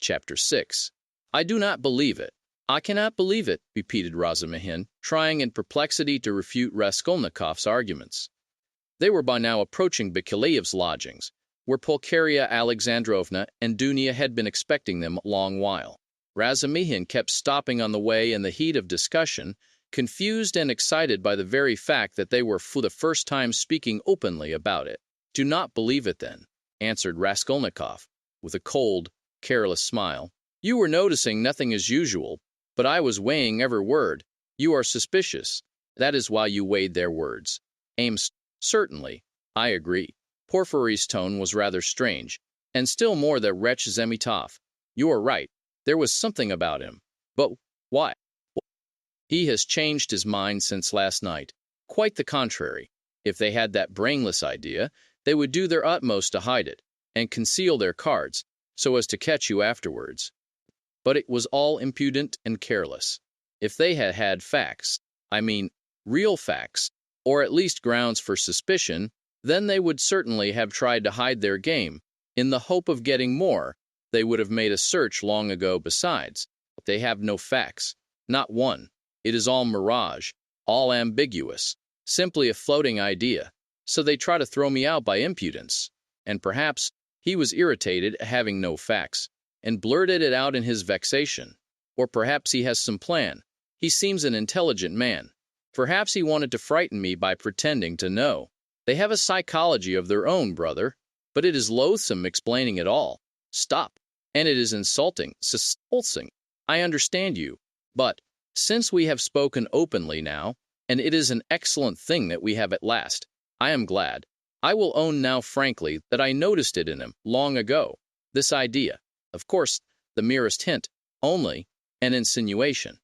Chapter 6. I do not believe it. I cannot believe it, repeated Razumihin, trying in perplexity to refute Raskolnikov's arguments. They were by now approaching Bakileev's lodgings, where Pulcheria Alexandrovna and Dunya had been expecting them a long while. Razumihin kept stopping on the way in the heat of discussion, confused and excited by the very fact that they were for the first time speaking openly about it. Do not believe it, then, answered Raskolnikov, with a cold, careless smile. You were noticing nothing as usual, but I was weighing every word. You are suspicious. That is why you weighed their words. Ames, certainly. I agree. Porfiry's tone was rather strange, and still more that wretch Zemitov. You are right. There was something about him. But why? He has changed his mind since last night. Quite the contrary. If they had that brainless idea, they would do their utmost to hide it, and conceal their cards, so as to catch you afterwards. But it was all impudent and careless. If they had had facts, I mean, real facts, or at least grounds for suspicion, then they would certainly have tried to hide their game. In the hope of getting more, they would have made a search long ago besides. They have no facts. Not one. It is all mirage, all ambiguous, simply a floating idea. So they try to throw me out by impudence. And perhaps he was irritated at having no facts, and blurted it out in his vexation. Or perhaps he has some plan. He seems an intelligent man. Perhaps he wanted to frighten me by pretending to know. They have a psychology of their own, brother, but it is loathsome explaining it all. Stop. And it is insulting, expulsing. I understand you. But, since we have spoken openly now, and it is an excellent thing that we have at last, I am glad. I will own now frankly that I noticed it in him long ago. This idea. Of course, the merest hint, only, an insinuation.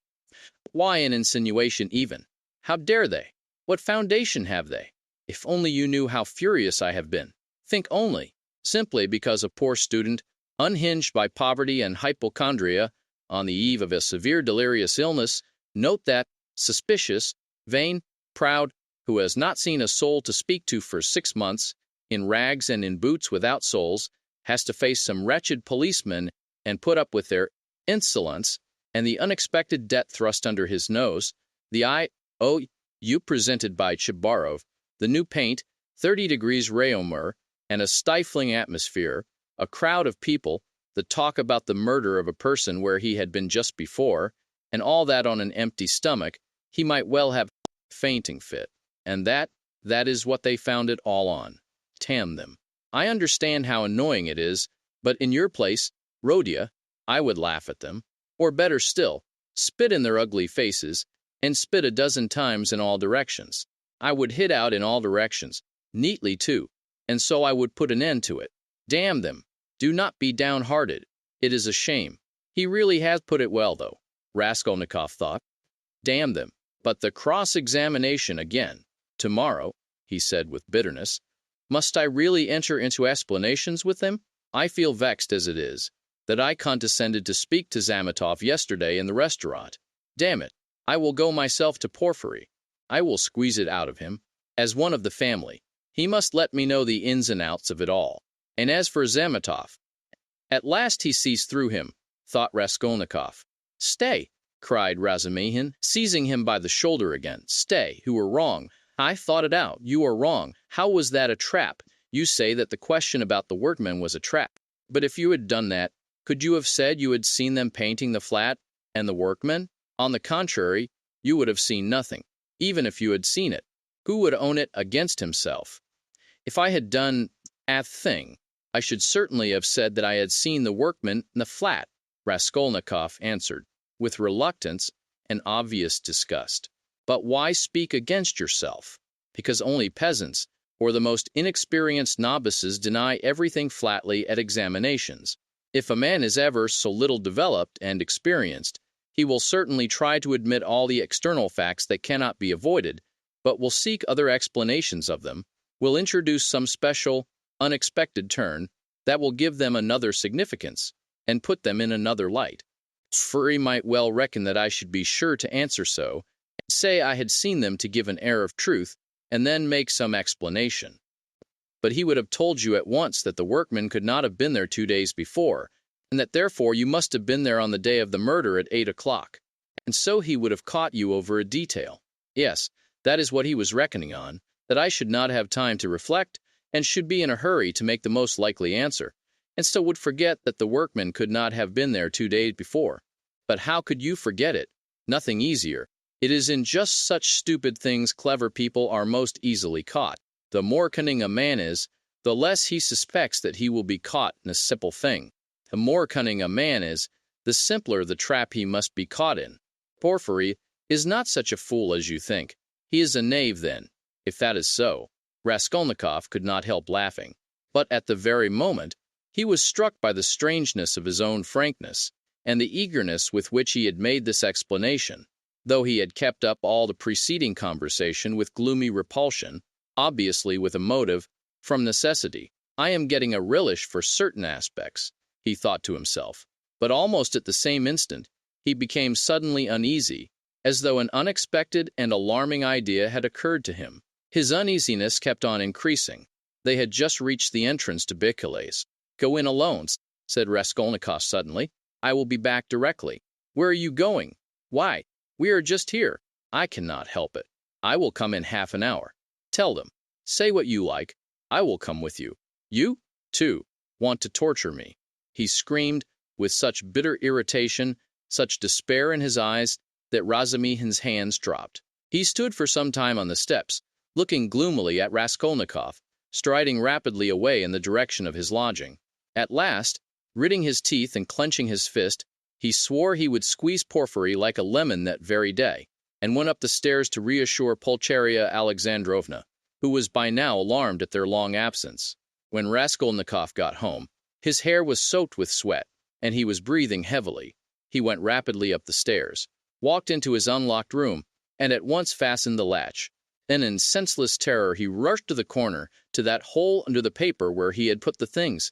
Why an insinuation even? How dare they? What foundation have they? If only you knew how furious I have been. Think only. Simply because a poor student, unhinged by poverty and hypochondria, on the eve of a severe delirious illness, note that, suspicious, vain, proud, who has not seen a soul to speak to for 6 months, in rags and in boots without soles, has to face some wretched policemen and put up with their insolence and the unexpected debt thrust under his nose, the I.O.U. presented by Chibarov, the new paint, 30 degrees Réaumur, and a stifling atmosphere, a crowd of people, the talk about the murder of a person where he had been just before, and all that on an empty stomach. He might well have a fainting fit. And that is what they found it all on. Damn them. I understand how annoying it is, but in your place, Rodya, I would laugh at them. Or better still, spit in their ugly faces, and spit a dozen times in all directions. I would hit out in all directions, neatly too, and so I would put an end to it. Damn them. Do not be downhearted. It is a shame. He really has put it well, though, Raskolnikov thought. Damn them. But the cross-examination again. Tomorrow, he said with bitterness. Must I really enter into explanations with them? I feel vexed as it is, that I condescended to speak to Zametov yesterday in the restaurant. Damn it, I will go myself to Porfiry. I will squeeze it out of him. As one of the family, he must let me know the ins and outs of it all. And as for Zametov, at last he sees through him, thought Raskolnikov. Stay, cried Razumihin, seizing him by the shoulder again. Stay, you were wrong. I thought it out. You are wrong. How was that a trap? You say that the question about the workmen was a trap. But if you had done that, could you have said you had seen them painting the flat and the workmen? On the contrary, you would have seen nothing, even if you had seen it. Who would own it against himself? If I had done a thing, I should certainly have said that I had seen the workmen in the flat, Raskolnikov answered, with reluctance and obvious disgust. But why speak against yourself? Because only peasants, or the most inexperienced novices, deny everything flatly at examinations. If a man is ever so little developed and experienced, he will certainly try to admit all the external facts that cannot be avoided, but will seek other explanations of them, will introduce some special, unexpected turn that will give them another significance, and put them in another light. For he might well reckon that I should be sure to answer so, and say I had seen them to give an air of truth, and then make some explanation. But he would have told you at once that the workmen could not have been there 2 days before, and that therefore you must have been there on the day of the murder at 8 o'clock. And so he would have caught you over a detail. Yes, that is what he was reckoning on, that I should not have time to reflect, and should be in a hurry to make the most likely answer, and so would forget that the workman could not have been there 2 days before. But how could you forget it? Nothing easier. It is in just such stupid things clever people are most easily caught. The more cunning a man is, the less he suspects that he will be caught in a simple thing. The more cunning a man is, the simpler the trap he must be caught in. Porfiry is not such a fool as you think. He is a knave then, if that is so. Raskolnikov could not help laughing. But at the very moment, he was struck by the strangeness of his own frankness, and the eagerness with which he had made this explanation, though he had kept up all the preceding conversation with gloomy repulsion, obviously with a motive, from necessity. I am getting a relish for certain aspects, he thought to himself, but almost at the same instant, he became suddenly uneasy, as though an unexpected and alarming idea had occurred to him. His uneasiness kept on increasing. They had just reached the entrance to Pixelebooks. "Go in alone," said Raskolnikov suddenly. "I will be back directly." "Where are you going?" "Why, we are just here." "I cannot help it. I will come in half an hour." "Tell them. Say what you like. I will come with you." "You, too, want to torture me," he screamed, with such bitter irritation, such despair in his eyes, that Razumihin's hands dropped. He stood for some time on the steps, looking gloomily at Raskolnikov, striding rapidly away in the direction of his lodging. At last, gritting his teeth and clenching his fist, he swore he would squeeze Porfiry like a lemon that very day, and went up the stairs to reassure Pulcheria Alexandrovna, who was by now alarmed at their long absence. When Raskolnikov got home, his hair was soaked with sweat, and he was breathing heavily. He went rapidly up the stairs, walked into his unlocked room, and at once fastened the latch. Then in senseless terror he rushed to the corner, to that hole under the paper where he had put the things,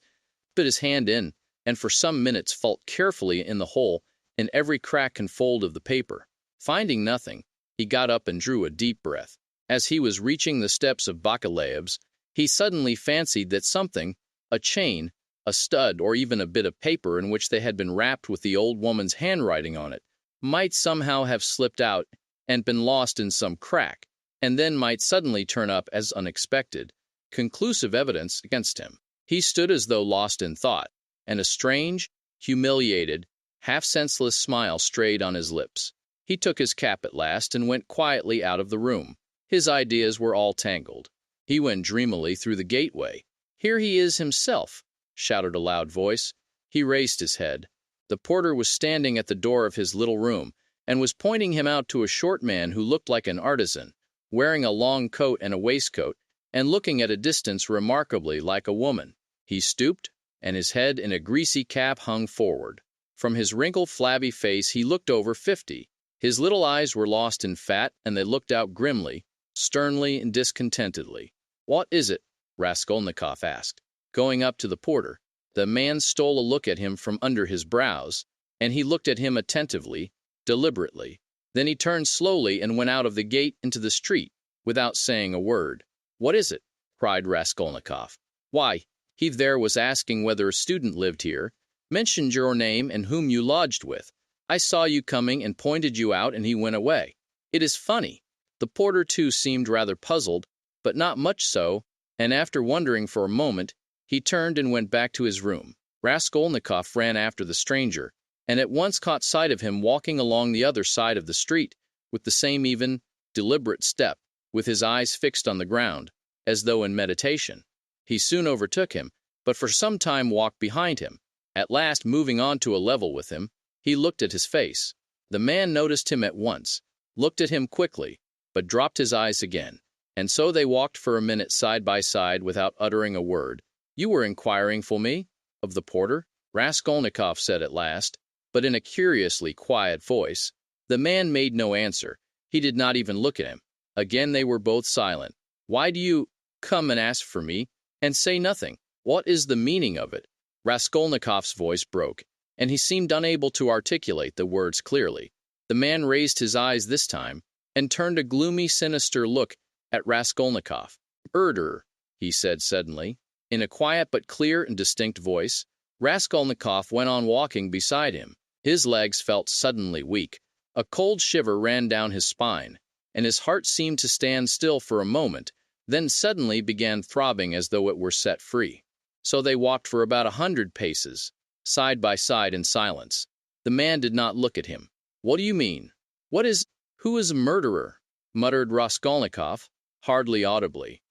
put his hand in, and for some minutes felt carefully in the hole, in every crack and fold of the paper. Finding nothing, he got up and drew a deep breath. As he was reaching the steps of Pixelebooks, he suddenly fancied that something, a chain, a stud, or even a bit of paper in which they had been wrapped with the old woman's handwriting on it, might somehow have slipped out and been lost in some crack, and then might suddenly turn up as unexpected, conclusive evidence against him. He stood as though lost in thought, and a strange, humiliated, half-senseless smile strayed on his lips. He took his cap at last and went quietly out of the room. His ideas were all tangled. He went dreamily through the gateway. "Here he is himself," shouted a loud voice. He raised his head. The porter was standing at the door of his little room, and was pointing him out to a short man who looked like an artisan, wearing a long coat and a waistcoat, and looking at a distance remarkably like a woman. He stooped, and his head in a greasy cap hung forward. From his wrinkled, flabby face he looked over 50. His little eyes were lost in fat, and they looked out grimly, sternly, and discontentedly. "What is it?" Raskolnikov asked, going up to the porter. The man stole a look at him from under his brows, and he looked at him attentively, deliberately. Then he turned slowly and went out of the gate into the street, without saying a word. "What is it?" cried Raskolnikov. "Why, he there was asking whether a student lived here, mentioned your name and whom you lodged with. I saw you coming and pointed you out, and he went away. It is funny." The porter too seemed rather puzzled, but not much so, and after wondering for a moment, he turned and went back to his room. Raskolnikov ran after the stranger, and at once caught sight of him walking along the other side of the street, with the same even, deliberate step, with his eyes fixed on the ground, as though in meditation. He soon overtook him, but for some time walked behind him. At last, moving on to a level with him, he looked at his face. The man noticed him at once, looked at him quickly, but dropped his eyes again, and so they walked for a minute side by side without uttering a word. "You were inquiring for me?" "Of the porter?" Raskolnikov said at last, but in a curiously quiet voice. The man made no answer. He did not even look at him. Again they were both silent. "Why do you come and ask for me, and say nothing? What is the meaning of it?" Raskolnikov's voice broke, and he seemed unable to articulate the words clearly. The man raised his eyes this time, and turned a gloomy, sinister look at Raskolnikov. "Murder," he said suddenly, in a quiet but clear and distinct voice. Raskolnikov went on walking beside him. His legs felt suddenly weak. A cold shiver ran down his spine, and his heart seemed to stand still for a moment, then suddenly began throbbing as though it were set free. So they walked for about 100 paces, side by side in silence. The man did not look at him. "What do you mean? Who is a murderer?" muttered Raskolnikov, hardly audibly.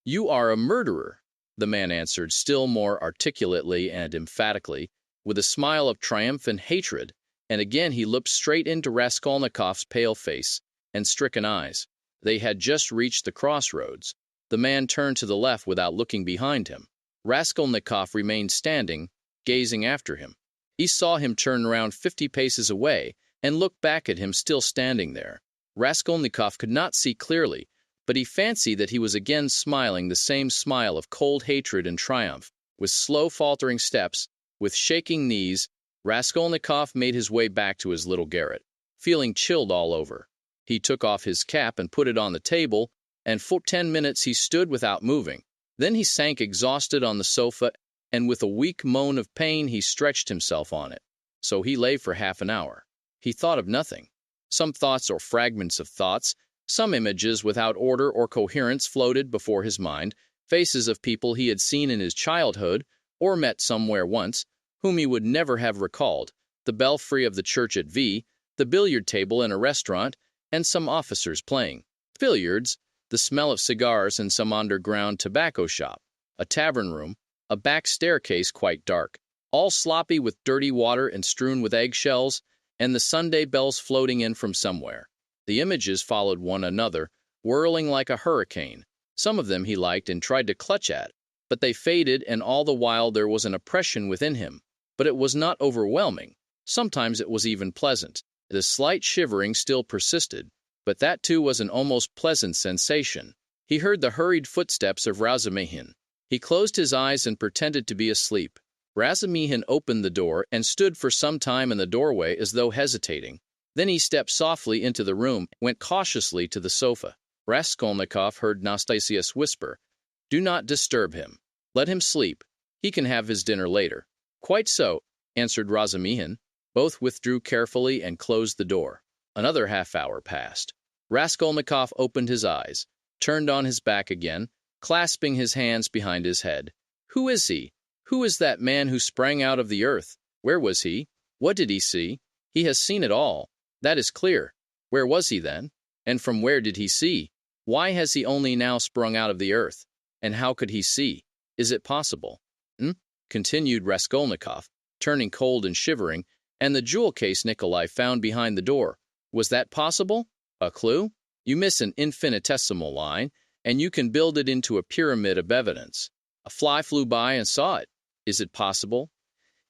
"You are a murderer," the man answered still more articulately and emphatically, with a smile of triumphant hatred, and again he looked straight into Raskolnikov's pale face and stricken eyes. They had just reached the crossroads. The man turned to the left without looking behind him. Raskolnikov remained standing, gazing after him. He saw him turn around 50 paces away and look back at him still standing there. Raskolnikov could not see clearly, but he fancied that he was again smiling the same smile of cold hatred and triumph. With slow faltering steps, with shaking knees, Raskolnikov made his way back to his little garret, feeling chilled all over. He took off his cap and put it on the table, and for 10 minutes he stood without moving. Then he sank exhausted on the sofa, and with a weak moan of pain he stretched himself on it. So he lay for half an hour. He thought of nothing. Some thoughts or fragments of thoughts, some images without order or coherence floated before his mind, faces of people he had seen in his childhood or met somewhere once, whom he would never have recalled, the belfry of the church at V, the billiard table in a restaurant, and some officers playing billiards, the smell of cigars in some underground tobacco shop, a tavern room, a back staircase quite dark, all sloppy with dirty water and strewn with eggshells, and the Sunday bells floating in from somewhere. The images followed one another, whirling like a hurricane. Some of them he liked and tried to clutch at, but they faded, and all the while there was an oppression within him. But it was not overwhelming. Sometimes it was even pleasant. The slight shivering still persisted, but that too was an almost pleasant sensation. He heard the hurried footsteps of Razumihin. He closed his eyes and pretended to be asleep. Razumihin opened the door and stood for some time in the doorway as though hesitating. Then he stepped softly into the room, went cautiously to the sofa. Raskolnikov heard Nastasia's whisper, "Do not disturb him. Let him sleep. He can have his dinner later." "Quite so," answered Razumihin. Both withdrew carefully and closed the door. Another half hour passed. Raskolnikov opened his eyes, turned on his back again, clasping his hands behind his head. Who is he? Who is that man who sprang out of the earth? Where was he? What did he see? He has seen it all. That is clear. Where was he then? And from where did he see? Why has he only now sprung out of the earth? And how could he see? Is it possible? Continued Raskolnikov, turning cold and shivering, and the jewel case Nikolai found behind the door. Was that possible? A clue? You miss an infinitesimal line, and you can build it into a pyramid of evidence. A fly flew by and saw it. Is it possible?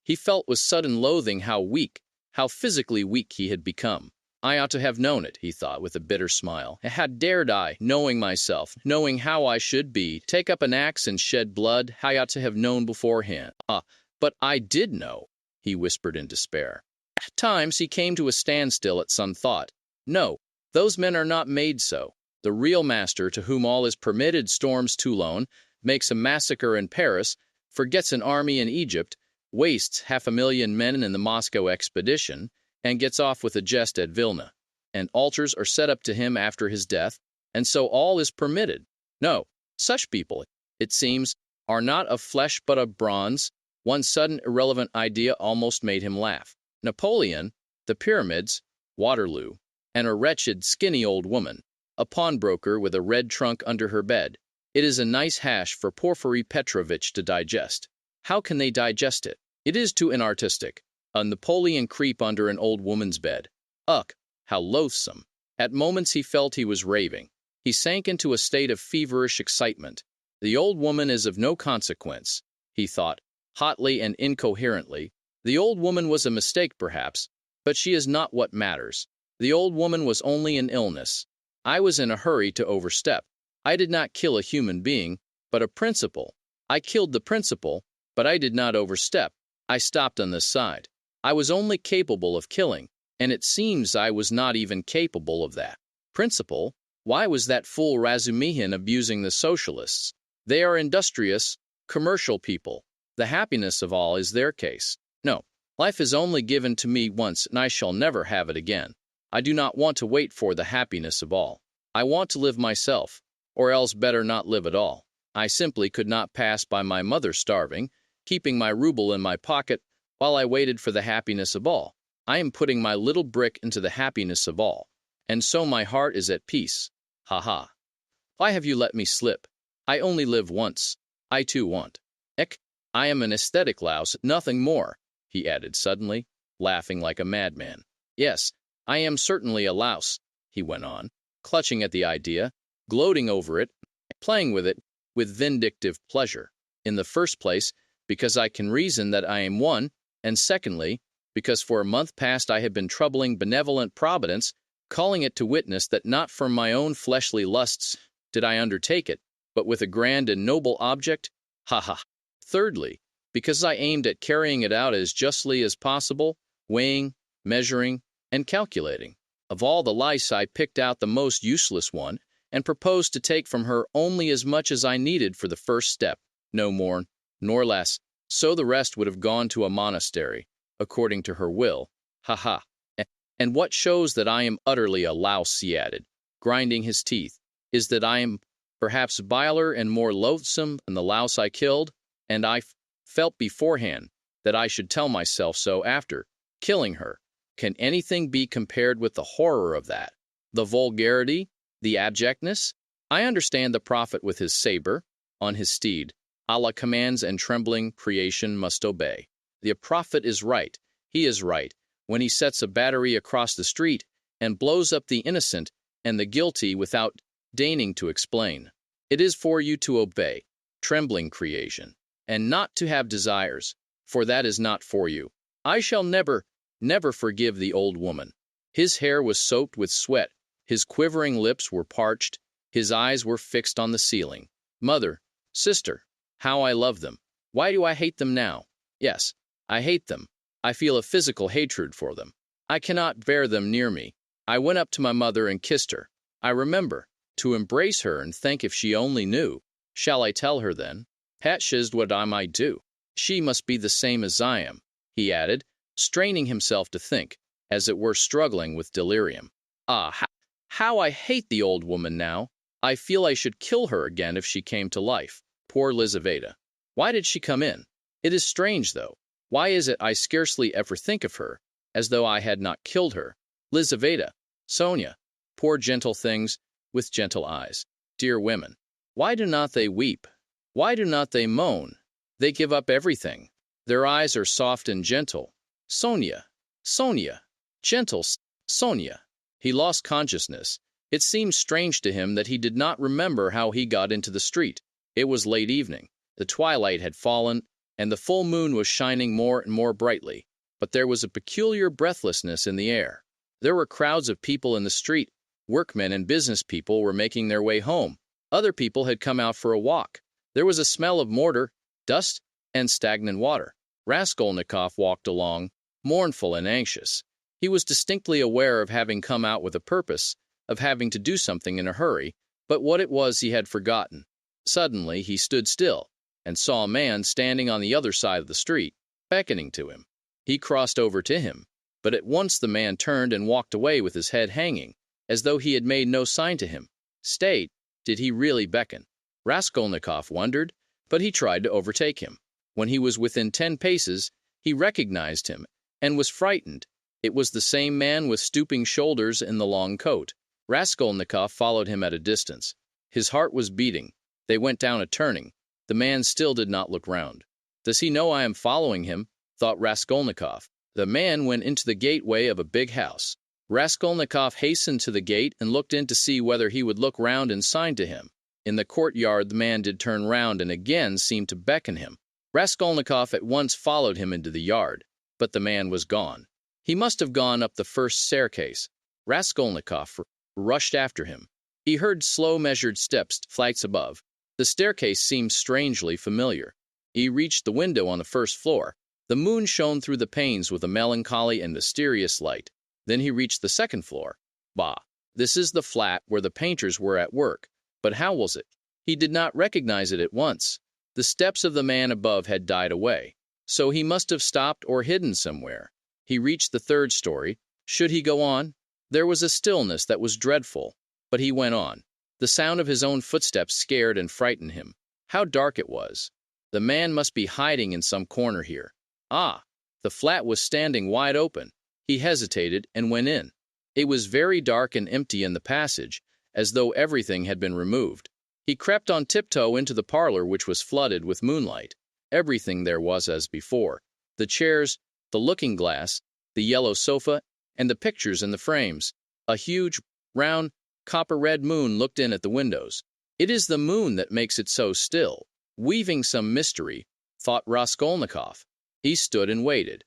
He felt with sudden loathing how weak, how physically weak he had become. I ought to have known it, he thought with a bitter smile. How dared I, knowing myself, knowing how I should be, take up an axe and shed blood? I ought to have known beforehand. But I did know, he whispered in despair. At times he came to a standstill at some thought. No, those men are not made so. The real master, to whom all is permitted, storms Toulon, makes a massacre in Paris, forgets an army in Egypt, wastes 500,000 men in the Moscow expedition, and gets off with a jest at Vilna. And altars are set up to him after his death, and so all is permitted. No, such people, it seems, are not of flesh but of bronze. One sudden irrelevant idea almost made him laugh. Napoleon, the pyramids, Waterloo, and a wretched, skinny old woman, a pawnbroker with a red trunk under her bed. It is a nice hash for Porfiry Petrovitch to digest. How can they digest it? It is too inartistic. A Napoleon creep under an old woman's bed. Ugh, how loathsome. At moments he felt he was raving. He sank into a state of feverish excitement. The old woman is of no consequence, he thought, hotly and incoherently. The old woman was a mistake, perhaps, but she is not what matters. The old woman was only an illness. I was in a hurry to overstep. I did not kill a human being, but a principle. I killed the principle, but I did not overstep. I stopped on this side. I was only capable of killing, and it seems I was not even capable of that. Principle? Why was that fool Razumihin abusing the socialists? They are industrious, commercial people. The happiness of all is their case. No, life is only given to me once, and I shall never have it again. I do not want to wait for the happiness of all. I want to live myself, or else better not live at all. I simply could not pass by my mother starving, keeping my ruble in my pocket while I waited for the happiness of all. I am putting my little brick into the happiness of all, and so my heart is at peace. Ha ha. Why have you let me slip? I only live once. I too want. I am an aesthetic louse, nothing more, he added suddenly, laughing like a madman. Yes, I am certainly a louse, he went on, clutching at the idea, gloating over it, playing with it with vindictive pleasure. In the first place, because I can reason that I am one, and secondly, because for a month past I have been troubling benevolent Providence, calling it to witness that not from my own fleshly lusts did I undertake it, but with a grand and noble object. Ha ha. Thirdly, because I aimed at carrying it out as justly as possible, weighing, measuring, and calculating. Of all the lice I picked out the most useless one, and proposed to take from her only as much as I needed for the first step, no more nor less, so the rest would have gone to a monastery, according to her will. Ha ha. And what shows that I am utterly a louse, he added, grinding his teeth, is that I am perhaps viler and more loathsome than the louse I killed, and I felt beforehand that I should tell myself so after killing her. Can anything be compared with the horror of that? The vulgarity, the abjectness? I understand the prophet with his saber, on his steed. Allah commands and trembling creation must obey. The prophet is right, he is right, when he sets a battery across the street and blows up the innocent and the guilty without deigning to explain. It is for you to obey, trembling creation, and not to have desires, for that is not for you. I shall never forgive the old woman. His hair was soaked with sweat, his quivering lips were parched, his eyes were fixed on the ceiling. Mother, sister, how I love them. Why do I hate them now? Yes, I hate them. I feel a physical hatred for them. I cannot bear them near me. I went up to my mother and kissed her. I remember, to embrace her and think if she only knew. Shall I tell her then? Hatshized what I might do. She must be the same as I am, he added, straining himself to think, as it were struggling with delirium. Ah, how I hate the old woman now. I feel I should kill her again if she came to life. Poor Lizaveta. Why did she come in? It is strange, though. Why is it I scarcely ever think of her, as though I had not killed her? Lizaveta, Sonia, poor gentle things, with gentle eyes. Dear women. Why do not they weep? Why do not they moan? They give up everything. Their eyes are soft and gentle. Sonia, Sonia, gentle Sonia. He lost consciousness. It seemed strange to him that he did not remember how he got into the street. It was late evening. The twilight had fallen, and the full moon was shining more and more brightly, but there was a peculiar breathlessness in the air. There were crowds of people in the street. Workmen and business people were making their way home. Other people had come out for a walk. There was a smell of mortar, dust, and stagnant water. Raskolnikov walked along, mournful and anxious. He was distinctly aware of having come out with a purpose, of having to do something in a hurry, but what it was he had forgotten. Suddenly he stood still, and saw a man standing on the other side of the street, beckoning to him. He crossed over to him, but at once the man turned and walked away with his head hanging, as though he had made no sign to him. Stay, did he really beckon? Raskolnikov wondered, but he tried to overtake him. When he was within 10 paces, he recognized him, and was frightened. It was the same man with stooping shoulders in the long coat. Raskolnikov followed him at a distance. His heart was beating. They went down a turning. The man still did not look round. Does he know I am following him? Thought Raskolnikov. The man went into the gateway of a big house. Raskolnikov hastened to the gate and looked in to see whether he would look round and sign to him. In the courtyard the man did turn round and again seemed to beckon him. Raskolnikov at once followed him into the yard, but the man was gone. He must have gone up the first staircase. Raskolnikov rushed after him. He heard slow measured steps flights above. The staircase seemed strangely familiar. He reached the window on the first floor. The moon shone through the panes with a melancholy and mysterious light. Then he reached the second floor. Bah, this is the flat where the painters were at work. But how was it? He did not recognize it at once. The steps of the man above had died away, so he must have stopped or hidden somewhere. He reached the third story. Should he go on? There was a stillness that was dreadful, but he went on. The sound of his own footsteps scared and frightened him. How dark it was. The man must be hiding in some corner here. Ah! The flat was standing wide open. He hesitated and went in. It was very dark and empty in the passage, as though everything had been removed. He crept on tiptoe into the parlor, which was flooded with moonlight. Everything there was as before. The chairs, the looking-glass, the yellow sofa, and the pictures in the frames. A huge, round, copper-red moon looked in at the windows. It is the moon that makes it so still, weaving some mystery, thought Raskolnikov. He stood and waited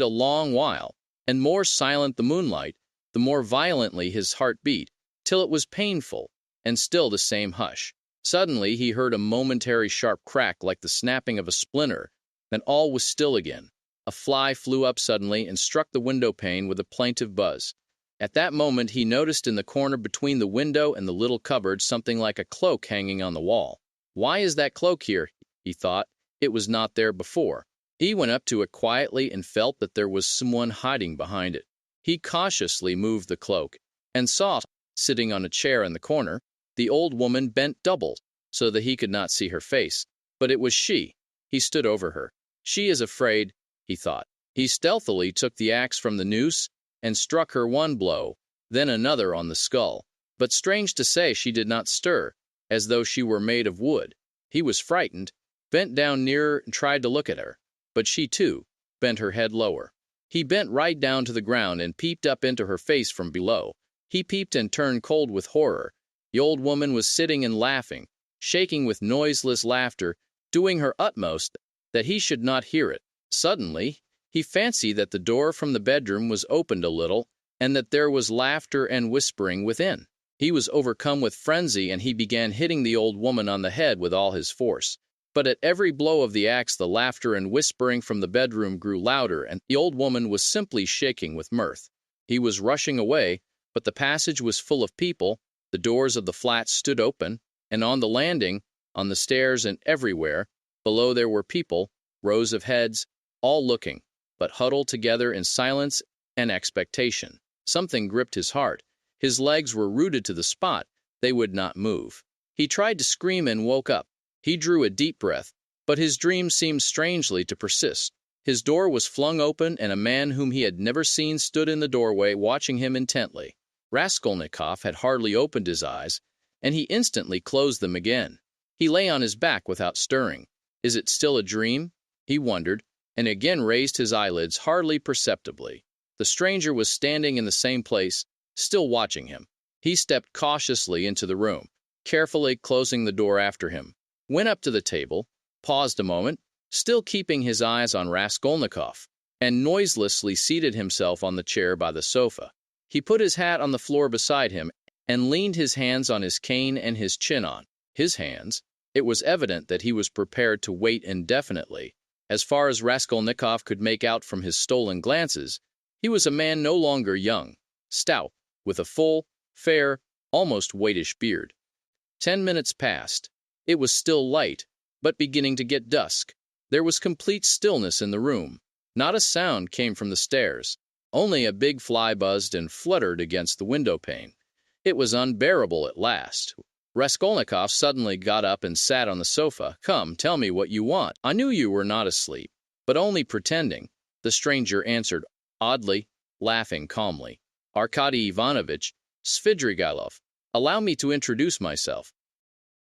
a long while, and more silent the moonlight, the more violently his heart beat, till it was painful, and still the same hush. Suddenly he heard a momentary sharp crack like the snapping of a splinter, then all was still again. A fly flew up suddenly and struck the window pane with a plaintive buzz. At that moment he noticed in the corner between the window and the little cupboard something like a cloak hanging on the wall. Why is that cloak here? He thought. It was not there before. He went up to it quietly and felt that there was someone hiding behind it. He cautiously moved the cloak, and saw, sitting on a chair in the corner, the old woman bent double, so that he could not see her face. But it was she. He stood over her. She is afraid, he thought. He stealthily took the axe from the noose, and struck her one blow, then another on the skull. But strange to say, she did not stir, as though she were made of wood. He was frightened, bent down nearer and tried to look at her. But she, too, bent her head lower. He bent right down to the ground and peeped up into her face from below. He peeped and turned cold with horror. The old woman was sitting and laughing, shaking with noiseless laughter, doing her utmost that he should not hear it. Suddenly, he fancied that the door from the bedroom was opened a little, and that there was laughter and whispering within. He was overcome with frenzy, and he began hitting the old woman on the head with all his force. But at every blow of the axe the laughter and whispering from the bedroom grew louder, and the old woman was simply shaking with mirth. He was rushing away, but the passage was full of people, the doors of the flats stood open, and on the landing, on the stairs, and everywhere, below there were people, rows of heads, all looking, but huddled together in silence and expectation. Something gripped his heart. His legs were rooted to the spot. They would not move. He tried to scream and woke up. He drew a deep breath, but his dream seemed strangely to persist. His door was flung open, and a man whom he had never seen stood in the doorway watching him intently. Raskolnikov had hardly opened his eyes, and he instantly closed them again. He lay on his back without stirring. Is it still a dream? He wondered, and again raised his eyelids hardly perceptibly. The stranger was standing in the same place, still watching him. He stepped cautiously into the room, carefully closing the door after him, went up to the table, paused a moment, still keeping his eyes on Raskolnikov, and noiselessly seated himself on the chair by the sofa. He put his hat on the floor beside him and leaned his hands on his cane and his chin on his hands. It was evident that he was prepared to wait indefinitely. As far as Raskolnikov could make out from his stolen glances, he was a man no longer young, stout, with a full, fair, almost whitish beard. 10 minutes passed. It was still light, but beginning to get dusk. There was complete stillness in the room. Not a sound came from the stairs. Only a big fly buzzed and fluttered against the window pane. It was unbearable at last. Raskolnikov suddenly got up and sat on the sofa. "Come, tell me what you want. I knew you were not asleep, but only pretending," the stranger answered oddly, laughing calmly. "Arkady Ivanovitch Svidrigailov. Allow me to introduce myself.